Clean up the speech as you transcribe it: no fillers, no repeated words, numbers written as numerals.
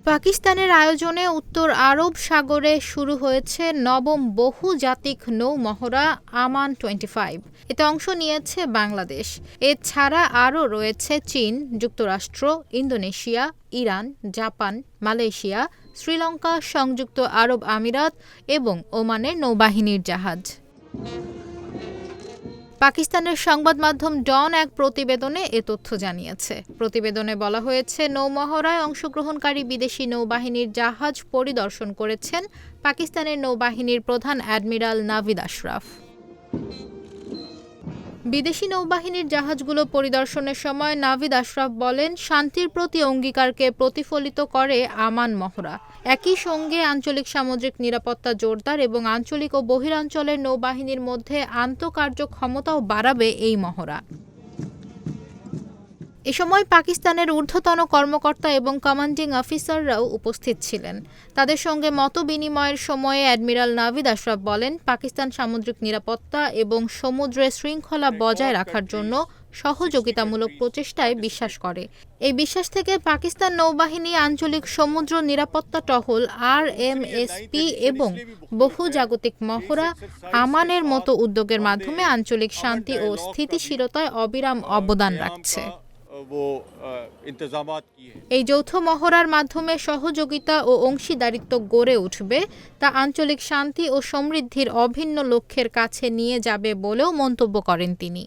পাকিস্তানের আয়োজনে উত্তর আরব সাগরে শুরু হয়েছে নবম বহুজাতিক নৌ মহড়া আমান 25। এতে অংশ নিয়েছে বাংলাদেশ। এছাড়া আরও রয়েছে চীন, যুক্তরাষ্ট্র, Indonesia, Iran, Japan, Malaysia, Sri Lanka, সংযুক্ত আরব আমিরাত এবং ওমানের নৌবাহিনীর জাহাজ। পাকিস্তানের সংবাদ মাধ্যম ডন এক প্রতিবেদনে এ তথ্য জানিয়েছে। প্রতিবেদনে বলা হয়েছে, নৌমহড়ায় অংশগ্রহণকারী বিদেশি নৌবাহিনীর জাহাজ পরিদর্শন করেছেন পাকিস্তানের নৌবাহিনীর প্রধান অ্যাডমিরাল নাভিদ আশরাফ। বিদেশি নৌবাহিনীর জাহাজগুলো পরিদর্শনের সময় নাভিদ আশরাফ বলেন, শান্তির প্রতি অঙ্গীকারকে প্রতিফলিত করে আমান মহড়া। একই সঙ্গে আঞ্চলিক সামুদ্রিক নিরাপত্তা জোরদার এবং আঞ্চলিক ও বহিরাঞ্চলের নৌবাহিনীর মধ্যে আন্তঃকার্যক্ষমতাও বাড়াবে এই মহড়া। এ সময় পাকিস্তানের ঊর্ধ্বতন কর্মকর্তা এবং কমান্ডিং অফিসাররাও উপস্থিত ছিলেন। তাদের সঙ্গে মতবিনিময়ের সময়ে অ্যাডমিরাল নাভিদ আশরাফ বলেন, পাকিস্তান সামুদ্রিক নিরাপত্তা এবং সমুদ্রে শৃঙ্খলা বজায় রাখার জন্য সহযোগিতামূলক প্রচেষ্টায় বিশ্বাস করে। এই বিশ্বাস থেকে পাকিস্তান নৌবাহিনী আঞ্চলিক সমুদ্র নিরাপত্তা টহল RMSP এবং বহুজাগতিক মহড়া আমানের মতো উদ্যোগের মাধ্যমে আঞ্চলিক শান্তি ও স্থিতিশীলতায় অবিরাম অবদান রাখছে। এই যৌথ মহড়ার মাধ্যমে সহযোগিতা ও অংশীদারিত্ব গড়ে উঠবে, তা আঞ্চলিক শান্তি ও সমৃদ্ধির অভিন্ন লক্ষ্যের কাছে নিয়ে যাবে বলেও মন্তব্য করেন তিনি।